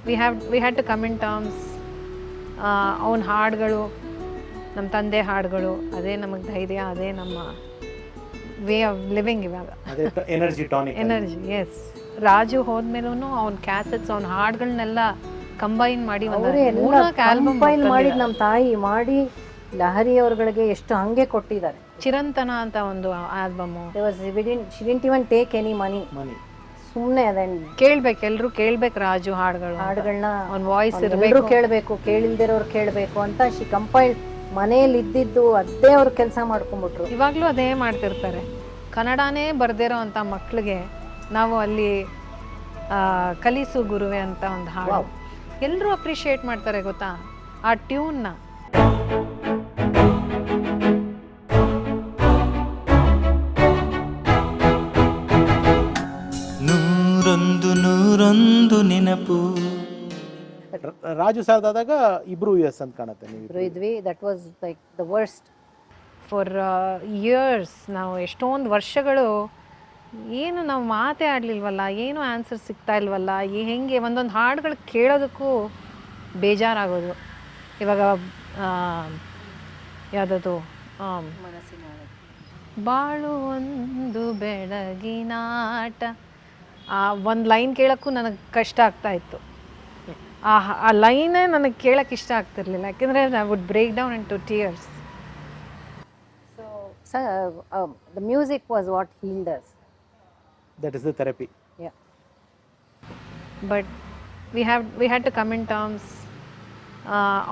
V had to come in terms. ಅವನ ಹಾಡುಗಳು, ನಮ್ಮ ತಂದೆ ಹಾಡುಗಳು, ಅದೇ ನಮಗೆ ಧೈರ್ಯ, ಅದೇ ನಮ್ಮ ವೇ ಆಫ್ ಲಿವಿಂಗ್ ಇವಾಗ. Energy, yes. ರಾಜು ಹೋದ್ಮೇಲೂ ಅವ್ನ ಕ್ಯಾಸೆಟ್ಸ್, ಅವ್ನ ಹಾಡುಗಳನ್ನೆಲ್ಲ ಕಂಬೈನ್ ಮಾಡಿ ಕಂಬೈನ್ ಮಾಡಿ ನಮ್ಮ ತಾಯಿ ಮಾಡಿ ಲಹರಿ ಅವ್ರಗಳಿಗೆ ಎಷ್ಟು ಹಂಗೆ ಕೊಟ್ಟಿದ್ದಾರೆ. ಚಿರಂತನ ಅಂತ ಒಂದು album. She didn't even take any money. ಸುಮ್ಮನೆ ಕೇಳ್ಬೇಕು, ಎಲ್ಲರೂ ಕೇಳ್ಬೇಕು ರಾಜು ಹಾಡುಗಳನ್ನ. ಅವ್ನ ವಾಯ್ಸ್ ಎಲ್ಲರೂ ಕೇಳಬೇಕು, ಕೇಳಿಲ್ದಿರೋರು ಕೇಳಬೇಕು ಅಂತ ಶಿ ಕಂಪೈಲ್. ಮನೇಲಿ ಇದ್ದಿದ್ದು ಅದೇ ಅವ್ರು ಕೆಲಸ ಮಾಡ್ಕೊಂಡ್ಬಿಟ್ರು. ಇವಾಗಲೂ ಅದೇ ಮಾಡ್ತಿರ್ತಾರೆ. ಕನ್ನಡನೇ ಬರ್ದಿರೋ ಅಂಥ ಮಕ್ಳಿಗೆ ನಾವು ಅಲ್ಲಿ ಕಲಿಸು ಗುರುವೆ ಅಂತ ಒಂದು ಹಾಡು ಎಲ್ಲರೂ ಅಪ್ರಿಷಿಯೇಟ್ ಮಾಡ್ತಾರೆ ಗೊತ್ತಾ ಆ ಟ್ಯೂನ್ನ. ನೂರೊಂದು ನೆನಪು. ರಾಜು ಸಾರ್ದಾದಾಗ ಇಬ್ರು US ಅಂತ ಕಾಣುತ್ತೆ. ನೀವು ಇದ್ವಿ. That was like the worst. For years ನಾವು ಎಷ್ಟೊಂದು ವರ್ಷಗಳು ಏನು ನಾವು ಮಾತೇ ಆಡಲಿಲ್ವಲ್ಲ, ಏನು ಆನ್ಸರ್ ಸಿಗ್ತಾ ಇಲ್ವಲ್ಲ, ಹೆಂಗೆ ಒಂದೊಂದು ಹಾಡುಗಳು ಕೇಳೋದಕ್ಕೂ ಬೇಜಾರಾಗೋದು. ಇವಾಗ ಯಾವುದದು ಬಾಳು ಒಂದು ಬೆಳಗಿನಾಟ, ಒಂದು ಲೈನ್ ಕೇಳೋಕ್ಕೂ ನನಗೆ ಕಷ್ಟ ಆಗ್ತಾಯಿತ್ತು. ಆ ಲೈನೇ ನನಗೆ ಕೇಳೋಕ್ಕೆ ಇಷ್ಟ ಆಗ್ತಿರ್ಲಿಲ್ಲ, ಯಾಕೆಂದರೆ I would break down into tears. So the music was what healed us. That is the therapy. Yeah. But we had to come in terms.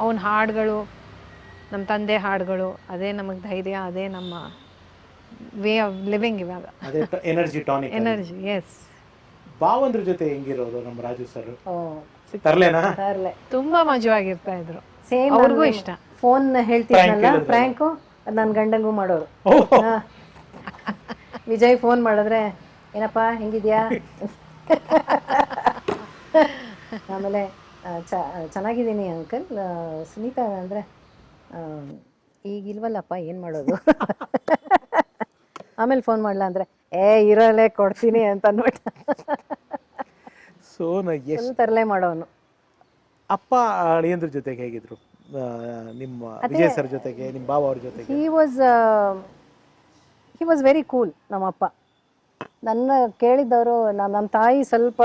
ಅವನ ಹಾಡುಗಳು, ನಮ್ಮ ತಂದೆ ಹಾಡುಗಳು, ಅದೇ ನಮಗೆ ಧೈರ್ಯ, ಅದೇ ನಮ್ಮ ವೇ ಆಫ್ ಲಿವಿಂಗ್ ಇವಾಗ. Energy, yes. ಭಾವಂದ್ರ ಜೊತೆ ಹೆಂಗಿರೋದು ನಮ್ಮ ರಾಜು ಸರ್? ತರ್ಲೇನಾ? ತುಂಬಾ ಮಜವಾಗಿರ್ತಾ ಇದ್ರು. ಸೇಮ್ ಅವ್ರಿಗೂ ಇಷ್ಟ. ಫೋನ್ ಹೇಳ್ತಿದ್ನಲ್ಲ ಪ್ರ್ಯಾಂಕು, ನನ್ನ ಗಂಡಂಗೂ ಮಾಡೋರು. ವಿಜಯ್ ಫೋನ್ ಮಾಡಿದ್ರೆ ಏನಪ್ಪ ಹೆಂಗಿದ್ಯಾ, ಆಮೇಲೆ ಚೆನ್ನಾಗಿದ್ದೀನಿ ಅಂಕಲ್. ಸುನೀತಾ ಅಂದರೆ ಈಗಿಲ್ವಲ್ಲಪ್ಪ ಏನು ಮಾಡೋದು, ಆಮೇಲೆ ಫೋನ್ ಮಾಡಲ ಅಂದರೆ ಇರೋಲ್ಲೇ ಕೊಡ್ತೀನಿ ಅಂತ ಅಂದ್ಬಿಟ್ಟು ತರಲೆ ಮಾಡೋನು. ಅಪ್ಪ ಅಳಿಯಂದ್ರ ಜೊತೆಗೆ ಹೇಗಿದ್ರು ನಿಮ್ಮ ವಿಜಯ್ ಸರ್ ಜೊತೆಗೆ, ನಿಮ್ಮ ಬಾವ ಅವ್ರ ಜೊತೆಗೆ? ಹಿ ವಾಸ್ ವೆರಿ ಕೂಲ್ ನಮ್ಮಪ್ಪ. ನನ್ನ ಕೇಳಿದ್ದವರು, ನಮ್ಮ ತಾಯಿ ಸ್ವಲ್ಪ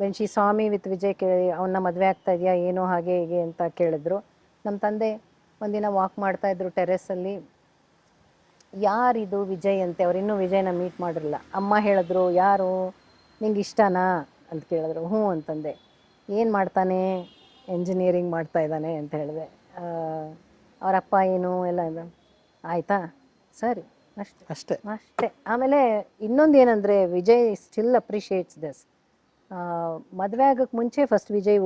ವೆನ್ ಶಿ ಸ್ವಾಮಿ ವಿತ್ ವಿಜಯ್ ಕೇಳಿ ಅವನ್ನ ಮದುವೆ ಆಗ್ತಾ ಇದೆಯಾ ಏನೋ ಹಾಗೆ ಹೀಗೆ ಅಂತ ಕೇಳಿದ್ರು. ನಮ್ಮ ತಂದೆ ಒಂದಿನ ವಾಕ್ ಮಾಡ್ತಾಯಿದ್ರು ಟೆರೆಸಲ್ಲಿ, ಯಾರಿದು ವಿಜಯ್ ಅಂತೆ. ಅವ್ರು ಇನ್ನೂ ವಿಜಯ್ನ ಮೀಟ್ ಮಾಡಿರಲಿಲ್ಲ. ಅಮ್ಮ ಹೇಳಿದ್ರು, ಯಾರು ನಿಂಗೆ ಇಷ್ಟನಾ ಅಂತ ಕೇಳಿದ್ರು. ಹ್ಞೂ ಅಂತಂದೆ. ಏನು ಮಾಡ್ತಾನೆ? ಎಂಜಿನಿಯರಿಂಗ್ ಮಾಡ್ತಾ ಇದ್ದಾನೆ ಅಂತ ಹೇಳಿದೆ. ಅವರಪ್ಪ ಏನು ಎಲ್ಲ ಆಯಿತಾ, ಸರಿ, ಅಷ್ಟೇ. ಆಮೇಲೆ ಇನ್ನೊಂದು ಏನಂದರೆ, ವಿಜಯ್ ಸ್ಟಿಲ್ ಅಪ್ರಿಷಿಯೇಟ್ಸ್ ದಿಸ್. ಮದುವೆ ಆಗೋಕ್ಕೆ ಮುಂಚೆ ಫಸ್ಟ್ ವಿಜಯ್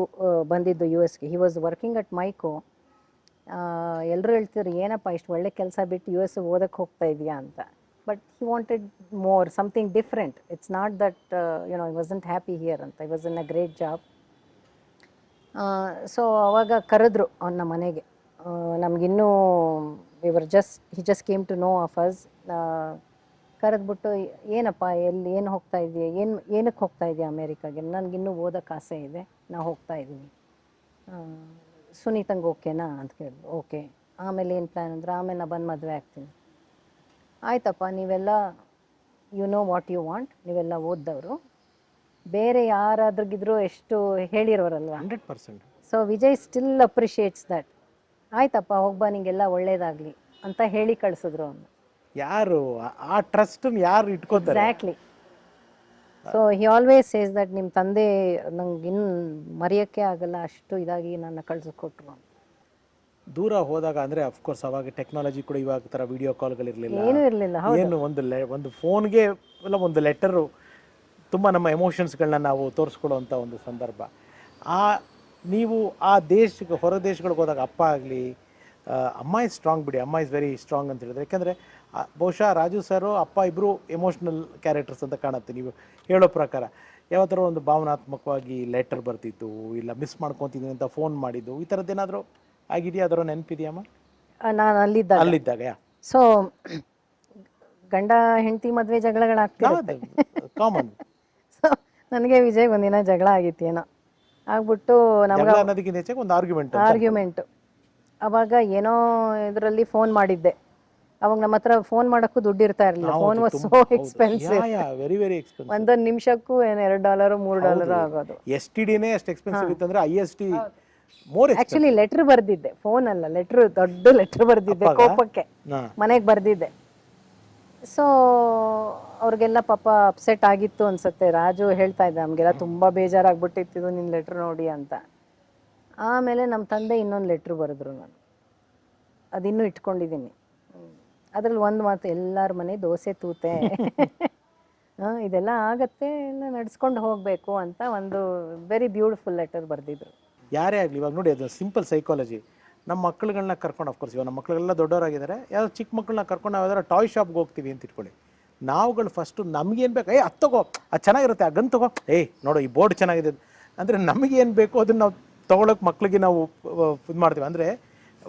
ಬಂದಿದ್ದು US ಗೆ. He was working at Mico. ಎಲ್ಲರೂ ಹೇಳ್ತಿದ್ರು, ಏನಪ್ಪ ಇಷ್ಟು ಒಳ್ಳೆ ಕೆಲಸ ಬಿಟ್ಟು US ಓದಕ್ಕೆ ಹೋಗ್ತಾ ಇದೆಯಾ ಅಂತ. But he wanted more, something different. It's not that I wasn't happy here ಅಂತ. I was in a great job. So ಅವಾಗ ಕರೆದ್ರು ಅವನ್ನ ಮನೆಗೆ. ನಮಗಿನ್ನೂ he just came to know of us. ಕರೆದ್ಬಿಟ್ಟು, ಏನಪ್ಪ ಏನು ಹೋಗ್ತಾ ಇದೆಯಾ, ಏನಕ್ಕೆ ಹೋಗ್ತಾ ಇದೆಯಾ ಅಮೇರಿಕಾಗೆ? ನನಗಿನ್ನೂ ಓದೋಕ್ಕೆ ಆಸೆ ಇದೆ, ನಾವು ಹೋಗ್ತಾ ಇದ್ದೀನಿ. ಸುನೀತಂಗೆ ಓಕೆನಾ ಅಂತ ಕೇಳಿದ್ರು. ಓಕೆ. ಆಮೇಲೆ ಏನು ಪ್ಲ್ಯಾನ್ ಅಂದ್ರೆ, ಆಮೇಲೆ ನಾನು ಬಂದು ಮದುವೆ ಆಗ್ತೀನಿ. ಆಯ್ತಪ್ಪ, ನೀವೆಲ್ಲ you know what you want, ನೀವೆಲ್ಲ ಓದ್ದವರು, ಬೇರೆ ಯಾರಾದ್ರಿಗಿದ್ರು ಎಷ್ಟು ಹೇಳಿರೋರಲ್ವ. 100%. So Vijay still appreciates that. ಆಯ್ತಪ್ಪ ಹೋಗ್ಬಾ, ನಿಂಗೆಲ್ಲ ಒಳ್ಳೇದಾಗಲಿ ಅಂತ ಹೇಳಿ ಕಳಿಸಿದ್ರು ಅವನು. ಯಾರು ಆ ಟ್ರಸ್ಟ್ ಯಾರು ಇಟ್ಕೋತಾರೆ? Exactly. So he always says that ನಿಮ್ಮ ತಂದೆ ನಂಗೆ ಇನ್ನು ಮರೆಯೋಕ್ಕೆ ಆಗಲ್ಲ, ಅಷ್ಟು ಇದಾಗಿ ನನ್ನ ಕಳಿಸ್ಕೊಟ್ರು ಅಂತ. ದೂರ ಹೋದಾಗ ಅಂದರೆ ಅಫ್ಕೋರ್ಸ್ ಅವಾಗ ಟೆಕ್ನಾಲಜಿ ಕೂಡ ಇವಾಗ ಥರ ವಿಡಿಯೋ ಕಾಲ್ಗಳಿರಲಿಲ್ಲ, ಏನೂ ಇರಲಿಲ್ಲ. ಏನು ಒಂದು ಫೋನ್ಗೆ ಎಲ್ಲ ಒಂದು ಲೆಟರು ತುಂಬ ನಮ್ಮ ಎಮೋಷನ್ಸ್ಗಳನ್ನ ನಾವು ತೋರಿಸ್ಕೊಡುವಂಥ ಒಂದು ಸಂದರ್ಭ. ನೀವು ಆ ದೇಶಕ್ಕೆ, ಹೊರ ದೇಶಗಳಿಗೆ ಹೋದಾಗ ಅಪ್ಪ ಆಗಲಿ, ಅಮ್ಮ ಇಸ್ ಸ್ಟ್ರಾಂಗ್ ಬಿಡಿ, ಅಮ್ಮ ಇಸ್ ವೆರಿ ಸ್ಟ್ರಾಂಗ್ ಅಂತ ಹೇಳಿದ್ರೆ. ಯಾಕೆಂದರೆ ಬಹುಶಃ ರಾಜು ಸರು ಅಪ್ಪ ಇಬ್ಬರು ಎಮೋಷ್ನಲ್ ಕ್ಯಾರೆಕ್ಟರ್ಸ್ ಅಂತ ಕಾಣುತ್ತೆ ನೀವು ಹೇಳೋ ಪ್ರಕಾರ. ಯಾವ ಥರ ಒಂದು ಭಾವನಾತ್ಮಕವಾಗಿ ಲೆಟರ್ ಬರ್ತಿತ್ತು, ಇಲ್ಲ ಮಿಸ್ ಮಾಡ್ಕೊತಿದ್ದೀನಿ ಅಂತ ಫೋನ್ ಮಾಡಿದ್ದು, ಈ ಥರದ್ದು ಏನಾದರೂ ಆಗಿದೆಯಾ? ಅದರ ನೆನಪಿದೆಯಮ್ಮ? ನಾನು ಅಲ್ಲಿದ್ದಾಗ. ಸೊ ಗಂಡ ಹೆಂಡತಿ ಮದುವೆ ಜಗಳಗಳಾಗ್ತಿರುತ್ತೆ, ಕಾಮನ್. ಸೊ ನನಗೆ ವಿಜಯ್ ಒಂದಿನ ಜಗಳ ಆಗಿತ್ತೇನೋ. ಆಗ್ಬಿಟ್ಟು ನಮ್ಗೆ ಜಗಳ ಅನ್ನೋದಕ್ಕಿಂತ ಹೆಚ್ಚಾಗಿ ಒಂದು ಆರ್ಗ್ಯುಮೆಂಟ್. ಆರ್ಗ್ಯುಮೆಂಟು. ಅವಾಗ ಏನೋ ಇದರಲ್ಲಿ ಫೋನ್ ಮಾಡಿದ್ದೆ. ಅವಾಗ ನಮ್ಮ ಹತ್ರ ಫೋನ್ ಮಾಡೋಕ್ಕೂ ದುಡ್ಡು ಇರ್ತಾ ಇರಲಿಲ್ಲ. Phone was so expensive. Very very expensive. ಒಂದೊಂದು ನಿಮಿಷಕ್ಕೂ ಏನು $2 $3 ಆಗೋದು. STDನೇ ಅಷ್ಟು ಎಕ್ಸ್ಪೆನ್ಸಿವ್ ಇತ್ತಂದ್ರೆ IST ಮೋರ್. ಆಕ್ಚುಲಿ ಲೆಟರ್ ಬರ್ದಿದ್ದೆ, ಫೋನ್ ಅಲ್ಲ, ಲೆಟ್ರ್, ದೊಡ್ಡ ಲೆಟರ್ ಬರ್ದಿದ್ದೆ ಕೋಪಕ್ಕೆ, ಮನೆಗೆ ಬರ್ದಿದ್ದೆ. ಸೊ ಅವ್ರಿಗೆಲ್ಲ ಪಾಪ ಅಪ್ಸೆಟ್ ಆಗಿತ್ತು ಅನ್ಸುತ್ತೆ. ರಾಜು ಹೇಳ್ತಾ ಇದ್ದ, ನಮಗೆಲ್ಲ ತುಂಬ ಬೇಜಾರಾಗ್ಬಿಟ್ಟಿತ್ತು ನಿನ್ನ ಲೆಟ್ರ್ ನೋಡಿ ಅಂತ. ಆಮೇಲೆ ನಮ್ಮ ತಂದೆ ಇನ್ನೊಂದು ಲೆಟ್ರ್ ಬರೆದ್ರು, ನಾನು ಅದಿನ್ನೂ ಇಟ್ಕೊಂಡಿದ್ದೀನಿ. ಅದ್ರಲ್ಲಿ ಒಂದು ಮಾತು, ಎಲ್ಲರ ಮನೆ ದೋಸೆ ತೂತೆ ಇದೆಲ್ಲ ಆಗತ್ತೆ, ಎಲ್ಲ ನಡ್ಸ್ಕೊಂಡು ಹೋಗಬೇಕು ಅಂತ ಒಂದು ವೆರಿ ಬ್ಯೂಟಿಫುಲ್ ಲೆಟರ್ ಬರೆದಿದ್ರು. ಯಾರೇ ಆಗಲಿ, ಇವಾಗ ನೋಡಿ ಅದು ಸಿಂಪಲ್ ಸೈಕಾಲಜಿ. ನಮ್ಮ ಮಕ್ಕಳುಗಳನ್ನ ಕರ್ಕೊಂಡು, ಅಫ್ಕೋರ್ಸ್ ಇವಾಗ ನಮ್ಮ ಮಕ್ಕಳೆಲ್ಲ ದೊಡ್ಡವರಾಗಿದ್ದಾರೆ, ಯಾವ್ದು ಚಿಕ್ಕ ಮಕ್ಕಳನ್ನ ಕರ್ಕೊಂಡು ನಾವು ಯಾವ್ದಾರು ಟಾಯ್ ಶಾಪ್ಗೆ ಹೋಗ್ತೀವಿ ಅಂತ ಇಟ್ಕೊಳ್ಳಿ. ನಾವುಗಳು ಫಸ್ಟು ನಮಗೇನು ಬೇಕು, ಅದು ತಗೋ, ಅದು ಚೆನ್ನಾಗಿರುತ್ತೆ, ಆ ಗನ್ ತಗೋ, ನೋಡೋ ಈ ಬೋರ್ಡ್ ಚೆನ್ನಾಗಿದೆ ಅಂದರೆ ನಮಗೇನು ಬೇಕು ಅದನ್ನು ನಾವು ತೊಗೊಳಕ್ಕೆ ಮಕ್ಕಳಿಗೆ ನಾವು ಇದು ಮಾಡ್ತೀವಿ. ಅಂದರೆ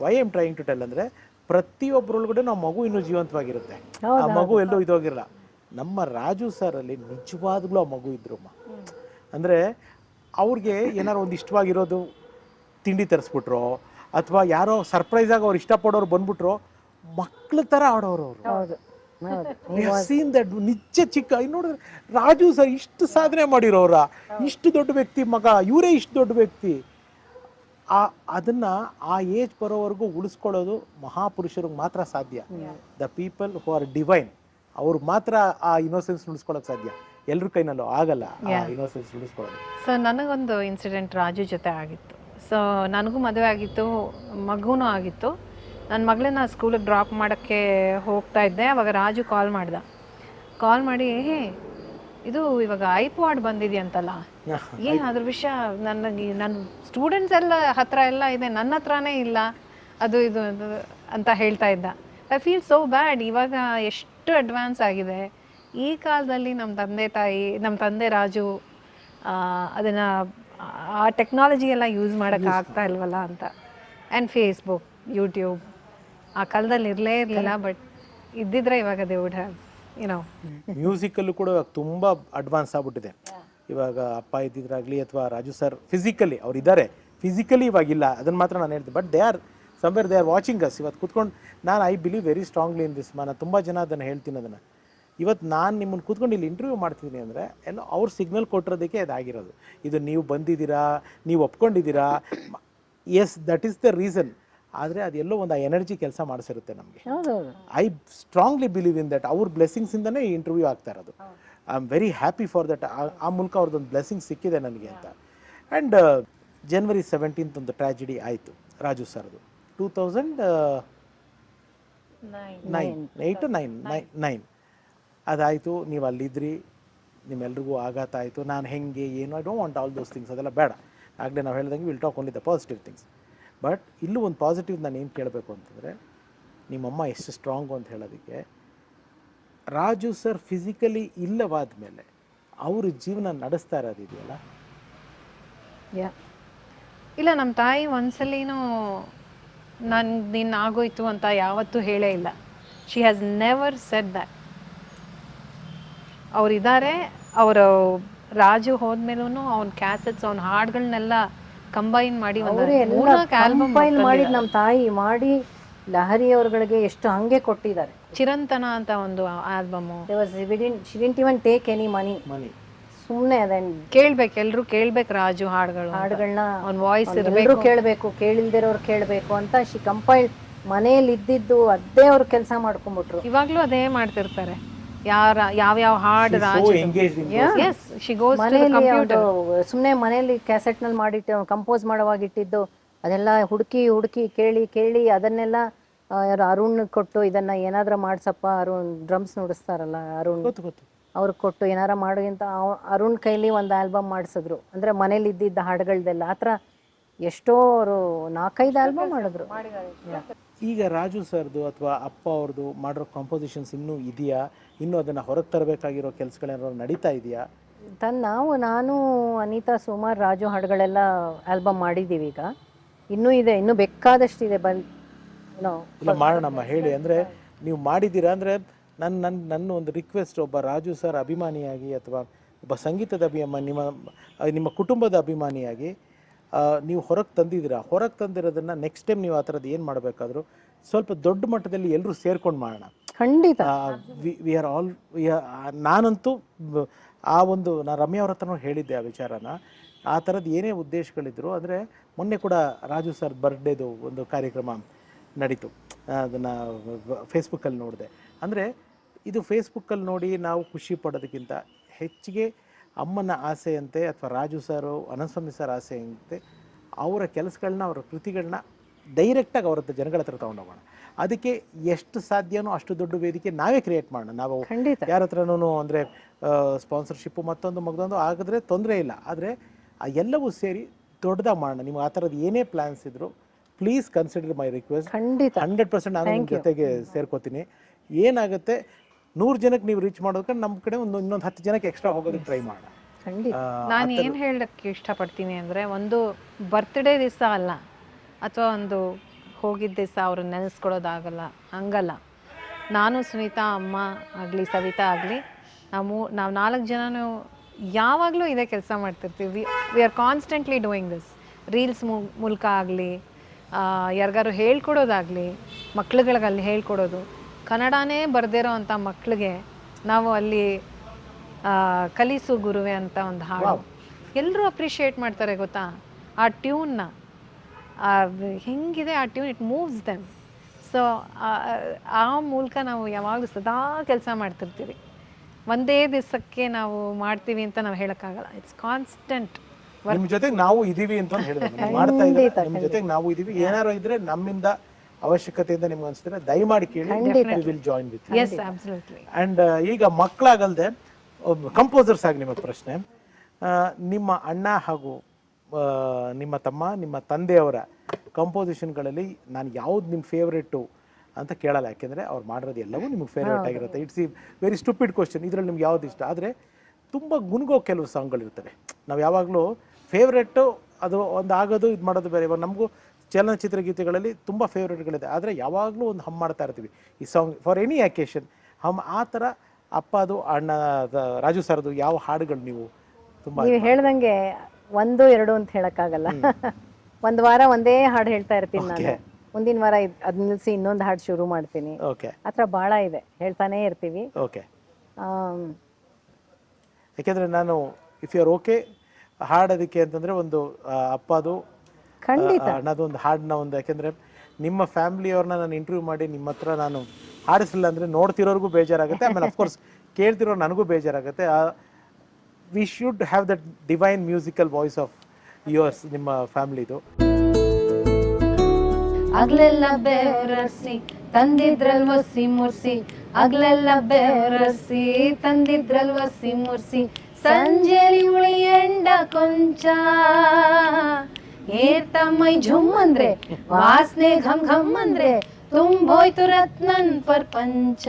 why am trying to tell ಅಂದರೆ ಪ್ರತಿಯೊಬ್ಬರೊಳಗಡೆ ನಾವು ಮಗು ಇನ್ನೂ ಜೀವಂತವಾಗಿರುತ್ತೆ, ಆ ಮಗು ಎಲ್ಲೂ ಇದಾಗಿರಲ್ಲ. ನಮ್ಮ ರಾಜು ಸರಲ್ಲಿ ನಿಜವಾಗ್ಲೂ ಆ ಮಗು ಇದ್ರಮ್ಮ. ಅಂದರೆ ಅವ್ರಿಗೆ ಏನಾರು ಒಂದು ಇಷ್ಟವಾಗಿರೋದು ತಿಂಡಿ ತರಿಸ್ಬಿಟ್ರೋ, ಅಥವಾ ಯಾರೋ ಸರ್ಪ್ರೈಸಾಗಿ ಅವ್ರು ಇಷ್ಟಪಡೋರು ಬಂದ್ಬಿಟ್ರು, ಮಕ್ಳ ಥರ ಆಡೋರು ಅವರು. ಸೀನ್ ದಟ್ ನಿಜ ಚಿಕ್ಕ ನೋಡಿದ್ರೆ ರಾಜು ಸರ್ ಇಷ್ಟು ಸಾಧನೆ ಮಾಡಿರೋರ, ಇಷ್ಟು ದೊಡ್ಡ ವ್ಯಕ್ತಿ ಮಗ, ಇವರೇ ಇಷ್ಟು ದೊಡ್ಡ ವ್ಯಕ್ತಿ. ಅದನ್ನ ಆ ಏಜ್ ಬರೋವರೆಗೂ ಉಳಿಸ್ಕೊಳ್ಳೋದು ಮಹಾಪುರುಷರಿಗೆ ಮಾತ್ರ ಸಾಧ್ಯ. The people who are divine, ಅವ್ರಿಗೆ ಮಾತ್ರ ಆ ಇನ್ನೋಸೆನ್ಸ್ ಉಳಿಸ್ಕೊಳ್ಳೋಕೆ ಸಾಧ್ಯ. ಎಲ್ರ ಕೈನಲ್ಲೂ ಆಗಲ್ಲ ಆ ಇನ್ನೋಸೆನ್ಸ್ ಉಳಿಸ್ಕೊಳ್ಳೋದು. ಸೊ ನನಗೊಂದು ಇನ್ಸಿಡೆಂಟ್ ರಾಜು ಜೊತೆ ಆಗಿತ್ತು. ಸೊ ನನಗೂ ಮದುವೆ ಆಗಿತ್ತು, ಮಗುನೂ ಆಗಿತ್ತು. ನನ್ನ ಮಗಳನ್ನ ಸ್ಕೂಲಿಗೆ ಡ್ರಾಪ್ ಮಾಡೋಕ್ಕೆ ಹೋಗ್ತಾ ಇದ್ದೆ. ಅವಾಗ ರಾಜು ಕಾಲ್ ಮಾಡಿ ಇದು ಇವಾಗ ಐಪಾಡ್ ಬಂದಿದೆಯಂತಲ್ಲ, ಏನು ಅದ್ರ ವಿಷಯ, ನನಗೆ ನನ್ನ ಸ್ಟೂಡೆಂಟ್ಸ್ ಎಲ್ಲ ಹತ್ರ ಎಲ್ಲ ಇದೆ, ನನ್ನ ಹತ್ರನೇ ಇಲ್ಲ, ಅದು ಇದು ಅಂತ ಹೇಳ್ತಾ ಇದ್ದ. ಐ ಫೀಲ್ ಸೋ ಬ್ಯಾಡ್. ಇವಾಗ ಎಷ್ಟು ಅಡ್ವಾನ್ಸ್ ಆಗಿದೆ ಈ ಕಾಲದಲ್ಲಿ. ನಮ್ಮ ತಂದೆ ರಾಜು ಅದನ್ನು ಆ ಟೆಕ್ನಾಲಜಿ ಎಲ್ಲ ಯೂಸ್ ಮಾಡೋಕ್ಕೆ ಆಗ್ತಾ ಇಲ್ವಲ್ಲ ಅಂತ. ಆ್ಯಂಡ್ ಫೇಸ್ಬುಕ್, ಯೂಟ್ಯೂಬ್ ಆ ಕಾಲದಲ್ಲಿ ಇರಲೇ ಇರಲಿಲ್ಲ, ಬಟ್ ಇದ್ದಿದ್ರೆ ಇವಾಗ ದೇ ವುಡ್ ಹ್ಯಾವ್ ಮ್ಯೂಸಿಕಲ್ಲೂ ಕೂಡ ಇವಾಗ ತುಂಬ ಅಡ್ವಾನ್ಸ್ ಆಗ್ಬಿಟ್ಟಿದೆ. ಇವಾಗ ಅಪ್ಪ ಇದ್ದಿದ್ರಾಗಲಿ ಅಥವಾ ರಾಜು ಸರ್ ಫಿಸಿಕಲಿ ಅವ್ರು ಇದ್ದಾರೆ, ಫಿಸಿಕಲಿ ಇವಾಗಿಲ್ಲ, ಅದನ್ನು ಮಾತ್ರ ನಾನು ಹೇಳ್ತೀನಿ. But they are somewhere, they are watching us. ಇವತ್ತು ಕೂತ್ಕೊಂಡು ನಾನು I believe very strongly in this. ನಾನು ತುಂಬ ಜನ ಅದನ್ನು ಹೇಳ್ತೀನಿ. ಅದನ್ನು ಇವತ್ತು ನಾನು ನಿಮ್ಮನ್ನು ಕೂತ್ಕೊಂಡು ಇಲ್ಲಿ ಇಂಟರ್ವ್ಯೂ ಮಾಡ್ತಿದ್ದೀನಿ ಅಂದರೆ ಎಲ್ಲ ಅವ್ರು ಸಿಗ್ನಲ್ ಕೊಟ್ಟಿರೋದಕ್ಕೆ ಅದಾಗಿರೋದು. ಇದು ನೀವು ಬಂದಿದ್ದೀರಾ, ನೀವು ಒಪ್ಕೊಂಡಿದ್ದೀರಾ, yes that is the reason. ಆದರೆ ಅದೆಲ್ಲೋ ಒಂದು ಆ ಎನರ್ಜಿ ಕೆಲಸ ಮಾಡಿಸಿರುತ್ತೆ ನಮಗೆ. I strongly believe in that. ಅವ್ರ ಬ್ಲೆಸ್ಸಿಂಗ್ಸಿಂದನೇ ಈ ಇಂಟರ್ವ್ಯೂ ಆಗ್ತಾ ಇರೋದು. I am very happy for that. ಆ ಮೂಲಕ ಅವ್ರದ್ದೊಂದು ಬ್ಲೆಸ್ಸಿಂಗ್ ಸಿಕ್ಕಿದೆ ನನಗೆ ಅಂತ. ಆ್ಯಂಡ್ January 17th ಒಂದು ಟ್ರ್ಯಾಜಿಡಿ ಆಯಿತು ರಾಜು ಸರ್ದು. 2009 ಅದಾಯಿತು. ನೀವು ಅಲ್ಲಿದ್ರಿ, ನಿಮ್ಮೆಲ್ರಿಗೂ ಆಘಾತ ಆಯಿತು. ನಾನು ಹೆಂಗೆ ಏನು, I don't want all those things, ಅದೆಲ್ಲ ಬೇಡ. ಆಗಲೇ ನಾವು ಹೇಳ್ದಂಗೆ will talk only the positive things. But ಇಲ್ಲೂ ಒಂದು ಪಾಸಿಟಿವ್ ನಾನು ಏನು ಕೇಳಬೇಕು ಅಂತಂದರೆ, ನಿಮ್ಮಮ್ಮ ಎಷ್ಟು ಸ್ಟ್ರಾಂಗು ಅಂತ ಹೇಳೋದಕ್ಕೆ, ರಾಜು ಸರ್ ಫಿಸಿಕಲಿ ಇಲ್ಲವಾದ ಮೇಲೆ ಅವರು ಜೀವನ ನಡೆಸ್ತಾ ಇರೋದಿದೆಯಲ್ಲ. ಇಲ್ಲ, ನಮ್ಮ ತಾಯಿ ಒಂದ್ಸಲಿನೂ ನಿನ್ನ ಆಗೋಯ್ತು ಅಂತ ಯಾವತ್ತೂ ಹೇಳೇ ಇಲ್ಲ. She has never said that. ಅವರಿದ್ದಾರೆ, ಅವರು ರಾಜು ಹೋದ್ಮೇಲೂ ಅವ್ನ ಕ್ಯಾಸೆಟ್ಸ್, ಅವ್ನ ಹಾಡುಗಳನ್ನೆಲ್ಲ ಕಂಬೈನ್ ಮಾಡಿ ಕಂಬೈನ್ ಮಾಡಿ ನಮ್ಮ ತಾಯಿ ಮಾಡಿ ಲಹರಿ ಅವ್ರಗಳಿಗೆ ಎಷ್ಟು ಹಂಗೆ ಕೊಟ್ಟಿದ್ದಾರೆ. ಚಿರಂತನ ಅಂತ ಒಂದು album. She didn't even take any money. ಸುಮ್ಮನೆ ಅದನ್ನ ಕೇಳ್ಬೇಕು, ಎಲ್ರು ಕೇಳ್ಬೇಕು ರಾಜು ಹಾಡುಗಳನ್ನ. ಅವ್ನ ವಾಯ್ಸ್ ಎಲ್ಲರೂ ಕೇಳಬೇಕು, ಕೇಳಿಲ್ದಿರೋರು ಕೇಳಬೇಕು ಅಂತ ಶಿ ಕಂಪೈಲ್. ಮನೆಯಲ್ಲಿ ಇದ್ದಿದ್ದು ಅದೇ ಅವ್ರು ಕೆಲಸ ಮಾಡ್ಕೊಂಡ್ಬಿಟ್ರು. ಇವಾಗ್ಲೂ ಅದೇ ಮಾಡ್ತಿರ್ತಾರೆ. ಯಾವ ಹಾಡು ಸುಮ್ಮನೆ ಮನೆಯಲ್ಲಿ ಕ್ಯಾಸೆಟ್ನಲ್ಲಿ ಮಾಡಿಟ್ಟು ಕಂಪೋಸ್ ಮಾಡೋವಾಗಿಟ್ಟಿದ್ದು ಅದೆಲ್ಲ ಹುಡುಕಿ ಕೇಳಿ ಅದನ್ನೆಲ್ಲ ಅರುಣ್ ಕೊಟ್ಟು, ಇದನ್ನ ಏನಾದ್ರೂ ಮಾಡ್ಸಪ್ಪ, ಅರುಣ್ ಡ್ರಮ್ಸ್ ನುಡಿಸ್ತಾರಲ್ಲ, ಅರುಣ್ ಅವ್ರಿಗೆ ಕೊಟ್ಟು ಏನಾರ ಮಾಡೋಗಿಂತ ಅರುಣ್ ಕೈಲಿ ಒಂದು ಆಲ್ಬಮ್ ಮಾಡಿಸಿದ್ರು. ಅಂದರೆ ಮನೇಲಿ ಇದ್ದಿದ್ದ ಹಾಡುಗಳ್ದೆಲ್ಲ ಆ ಥರ ಎಷ್ಟೋ ಅವರು 4-5 ಆಲ್ಬಮ್ ಮಾಡಿದ್ರು. ಈಗ ರಾಜು ಸರ್ದು ಅಥವಾ ಅಪ್ಪ ಅವ್ರದ್ದು ಮಾಡಿರೋ ಕಾಂಪೋಸಿಷನ್ಸ್ ಇನ್ನೂ ಇದೆಯಾ? ಇನ್ನೂ ಅದನ್ನು ಹೊರಗೆ ತರಬೇಕಾಗಿರೋ ಕೆಲಸಗಳೇನಾದ್ರು ನಡೀತಾ ಇದೆಯಾ? ನಾನು ಅನಿತಾ ಸುಮಾರು ರಾಜು ಹಾಡುಗಳೆಲ್ಲ ಆಲ್ಬಮ್ ಮಾಡಿದ್ದೀವಿ. ಈಗ ಇನ್ನೂ ಇದೆ, ಇನ್ನೂ ಬೇಕಾದಷ್ಟಿದೆ. ಇಲ್ಲ ಮಾಡೋಣಮ್ಮ, ಹೇಳಿ. ಅಂದರೆ ನೀವು ಮಾಡಿದ್ದೀರಾ ಅಂದರೆ ನನ್ನ ಒಂದು ರಿಕ್ವೆಸ್ಟ್, ಒಬ್ಬ ರಾಜು ಸರ್ ಅಭಿಮಾನಿಯಾಗಿ ಅಥವಾ ಒಬ್ಬ ಸಂಗೀತದ ನಿಮ್ಮ ಕುಟುಂಬದ ಅಭಿಮಾನಿಯಾಗಿ ನೀವು ಹೊರಗೆ ತಂದಿದ್ದೀರಾ, ಹೊರಗೆ ತಂದಿರೋದನ್ನು ನೆಕ್ಸ್ಟ್ ಟೈಮ್ ನೀವು ಆ ಥರದ್ದು ಏನು ಮಾಡಬೇಕಾದ್ರೂ ಸ್ವಲ್ಪ ದೊಡ್ಡ ಮಟ್ಟದಲ್ಲಿ ಎಲ್ಲರೂ ಸೇರ್ಕೊಂಡು ಮಾಡೋಣ. ಖಂಡಿತ. ವಿ ಆರ್ ಆಲ್ ನಾನಂತೂ ಆ ಒಂದು ನಾನು ರಮ್ಯಾ ಅವ್ರ ಹತ್ರನೂ ಹೇಳಿದ್ದೆ ಆ ವಿಚಾರನ. ಆ ಥರದ್ದು ಏನೇ ಉದ್ದೇಶಗಳಿದ್ರು, ಅಂದರೆ ಮೊನ್ನೆ ಕೂಡ ರಾಜು ಸರ್ ಬರ್ಡೇದು ಒಂದು ಕಾರ್ಯಕ್ರಮ ನಡೀತು, ಅದನ್ನು ಫೇಸ್ಬುಕ್ಕಲ್ಲಿ ನೋಡಿದೆ. ಅಂದರೆ ಇದು ಫೇಸ್ಬುಕ್ಕಲ್ಲಿ ನೋಡಿ ನಾವು ಖುಷಿ ಪಡೋದಕ್ಕಿಂತ ಹೆಚ್ಚಿಗೆ ಅಮ್ಮನ ಆಸೆಯಂತೆ ಅಥವಾ ರಾಜು ಸರು ಅನಂತಸ್ವಾಮಿ ಸರ್ ಆಸೆಯಂತೆ ಅವರ ಕೆಲಸಗಳನ್ನ, ಅವರ ಕೃತಿಗಳನ್ನ ಡೈರೆಕ್ಟಾಗಿ ಅವ್ರ ಹತ್ರ ಜನಗಳ ಹತ್ರ ತೊಗೊಂಡೋಗೋಣ. ಅದಕ್ಕೆ ಎಷ್ಟು ಸಾಧ್ಯನೋ ಅಷ್ಟು ದೊಡ್ಡ ವೇದಿಕೆ ನಾವೇ ಕ್ರಿಯೇಟ್ ಮಾಡೋಣ. ನಾವು ಯಾರ ಹತ್ರನೂ ಅಂದರೆ ಸ್ಪಾನ್ಸರ್ಶಿಪ್ಪು ಮತ್ತೊಂದು ಆಗಿದ್ರೆ ತೊಂದರೆ ಇಲ್ಲ, ಆದರೆ ಆ ಎಲ್ಲವೂ ಸೇರಿ ದೊಡ್ಡದಾಗಿ ಮಾಡೋಣ. ನಿಮ್ಗೆ ಆ ಥರದ್ದು ಏನೇ ಪ್ಲ್ಯಾನ್ಸ್ ಇದ್ದರೂ ಪ್ಲೀಸ್ ಕನ್ಸಿಡರ್ ಮೈ ರಿಕ್ವೆಸ್ಟ್. 100% ನಾನು ನಿಮ್ಮ ಜೊತೆಗೆ ಸೇರ್ಕೋತೀನಿ. ಏನಾಗುತ್ತೆ 100 ಜನಕ್ಕೆ ನೀವು ರೀಚ್ ಮಾಡೋದಕ್ಕೆ ನಮ್ಮ ಕಡೆ ಇನ್ನೊಂದು 10 ಜನಕ್ಕೆ ಎಕ್ಸ್ಟ್ರಾ ಹೋಗೋದಕ್ಕೆ ಟ್ರೈ ಮಾಡೋಣ. ನಾನು ಏನು ಹೇಳೋಕ್ಕೆ ಇಷ್ಟಪಡ್ತೀನಿ ಅಂದರೆ, ಒಂದು ಬರ್ತ್ಡೇ ದಿವಸ ಅಲ್ಲ ಅಥವಾ ಒಂದು ಹೋಗಿದ್ದ ದಿವಸ ಅವ್ರನ್ನ ನೆನೆಸ್ಕೊಳ್ಳೋದಾಗಲ್ಲ, ಹಂಗಲ್ಲ. ನಾನು ಸುನೀತಾ, ಅಮ್ಮ ಆಗಲಿ, ಸವಿತಾ ಆಗಲಿ, ನಾವು 4 ಜನನೂ ಯಾವಾಗಲೂ ಇದೇ ಕೆಲಸ ಮಾಡ್ತಿರ್ತೀವಿ. We are constantly doing this. Reels ಮೂಲಕ ಆಗಲಿ, ಯಾರಿಗಾರು ಹೇಳ್ಕೊಡೋದಾಗಲಿ, ಮಕ್ಳುಗಳಿಗಲ್ಲಿ ಹೇಳ್ಕೊಡೋದು. ಕನ್ನಡನೇ ಬರೆದಿರೋ ಅಂಥ ಮಕ್ಕಳಿಗೆ ನಾವು ಅಲ್ಲಿ ಕಲಿಸು ಗುರುವೆ ಅಂತ ಒಂದು ಹಾಡು ಎಲ್ಲರೂ ಅಪ್ರಿಷಿಯೇಟ್ ಮಾಡ್ತಾರೆ ಗೊತ್ತಾ. ಆ ಟ್ಯೂನ್ನ ಹೆಂಗಿದೆ ಆ tune, it moves them. So ಆ ಮೂಲಕ ನಾವು ಯಾವಾಗಲೂ ಸದಾ ಕೆಲಸ ಮಾಡ್ತಿರ್ತೀವಿ. ಒಂದೇ ದಿವಸಕ್ಕೆ ನಾವು ಮಾಡ್ತೀವಿ ಅಂತ ನಾವು ಹೇಳೋಕ್ಕಾಗಲ್ಲ. It's constant. ನಿಮ್ಮ ಜೊತೆಗೆ ನಾವು ಇದೀವಿ ಅಂತ ಹೇಳಿದ್ರೆ ಮಾಡ್ತಾ ಇದ್ದೀವಿ. ನಿಮ್ಮ ಜೊತೆಗೆ ನಾವು ಇದೀವಿ. ಏನಾರು ಇದ್ರೆ ನಮ್ಮಿಂದ ಅವಶ್ಯಕತೆಯಿಂದ ನಿಮ್ಗೆ ಅನಿಸಿದ್ರೆ ದಯಮಾಡಿ ಕೇಳಿ, we will join with you. Yes, absolutely. And ಈಗ ಮಕ್ಕಳಾಗಲ್ದೆ ಕಂಪೋಸರ್ಸ್ ಆಗಿ ನಿಮ್ಮ ಪ್ರಶ್ನೆ, ನಿಮ್ಮ ಅಣ್ಣ ಹಾಗೂ ನಿಮ್ಮ ತಮ್ಮ, ನಿಮ್ಮ ತಂದೆಯವರ ಕಂಪೋಸಿಷನ್ಗಳಲ್ಲಿ ನಾನು ಯಾವ್ದು ನಿಮ್ಮ ಫೇವ್ರೇಟು ಅಂತ ಕೇಳಲ್ಲ. ಯಾಕೆಂದರೆ ಅವ್ರು ಮಾಡಿರೋದು ಎಲ್ಲವೂ ನಿಮಗೆ ಫೇವ್ರೇಟ್ ಆಗಿರುತ್ತೆ. It's E very stupid question. ಇದರಲ್ಲಿ ನಿಮ್ಗೆ ಯಾವ್ದು ಇಷ್ಟ? ಆದರೆ ತುಂಬ ಗುನ್ಗೋ ಕೆಲವು ಸಾಂಗ್ಗಳಿರ್ತವೆ. ನಾವು ಯಾವಾಗಲೂ ಫೇವ್ರೇಟು ಅದು ಒಂದು ಆಗೋದು ಇದು ಮಾಡೋದು ಬೇರೆ. ಇವಾಗ ನಮಗೂ ಚಲನಚಿತ್ರ ಗೀತೆಗಳಲ್ಲಿ ತುಂಬ ಫೇವ್ರೇಟ್ಗಳಿದೆ, ಆದರೆ ಯಾವಾಗಲೂ ಒಂದು ಹಮ್ ಮಾಡ್ತಾ ಇರ್ತೀವಿ ಈ ಸಾಂಗ್ ಫಾರ್ ಎನಿ ಅಕೇಶನ್ ಹಮ್. ಆ ಥರ ಅಪ್ಪದು, ಅಣ್ಣ ರಾಜು ಸರ್ದು ಯಾವ ಹಾಡುಗಳು ನೀವು ತುಂಬ? ನೀವು ಹೇಳ್ದಂಗೆ 1, 2 ಅಂತ ಹೇಳೋಕ್ಕಾಗಲ್ಲ. ಒಂದು ವಾರ ಒಂದೇ ಹಾಡು ಹೇಳ್ತಾ ಇರ್ತೀನಿ ನಾನು, ಮುಂದಿನ ವಾರ ಅದ್ ನಿಲ್ಲಿಸಿ ಇನ್ನೊಂದು ಹಾಡು ಶುರು ಮಾಡ್ತೀನಿ. ಓಕೆ, ಆ ಥರ ಭಾಳ ಇದೆ, ಹೇಳ್ತಾನೇ ಇರ್ತೀವಿ. ಓಕೆ. ಯಾಕೆಂದರೆ ನಾನು ಇಫ್ ಯು ಆರ್ ಓಕೆ ಹಾಡೋದಕ್ಕೆ ಅಂತಂದರೆ ಒಂದು ಅಪ್ಪದು, ಖಂಡಿತ ಅಣ್ಣದು ಒಂದು ಹಾಡನ್ನ ಒಂದು, ಯಾಕೆಂದರೆ ನಿಮ್ಮ ಫ್ಯಾಮಿಲಿಯವ್ರನ್ನ ನಾನು ಇಂಟರ್ವ್ಯೂ ಮಾಡಿ ನಿಮ್ಮ ಹತ್ರ ನಾನು ಹಾಡಿಸಲಿಲ್ಲ ಅಂದರೆ ನೋಡ್ತಿರೋರ್ಗೂ ಬೇಜಾರಾಗುತ್ತೆ, ಆಮೇಲೆ ಅಫ್ಕೋರ್ಸ್ ಕೇಳ್ತಿರೋ ನನಗೂ ಬೇಜಾರಾಗುತ್ತೆ. We should have that divine musical voice of yours, ನಿಮ್ಮ ಫ್ಯಾಮಿಲಿದು. ಅಗ್ಲೆಲ್ಲ ಬೆವರಸಿ ತಂದಿದ್ರಲ್ವ ಸಿಮುರ್ಸಿ, ಅಗ್ಲೆಲ್ಲ ಬೆವರಸಿ ತಂದಿದ್ರಲ್ವ ಸಿಮುರ್ಸಿ, ಸಂಜೆಲಿ ಉಳಿ ಎಂಡ ಕೊಂಚ ಏರ್ತಮ್ಮೈ ಝುಮ್ ಅಂದ್ರೆ ವಾಸನೆ ಘಮ್ ಘಮ್ ಅಂದ್ರೆ ತುಂಬೋಯ್ತು ರತ್ನನ್ ಪರ್ಪಂಚ.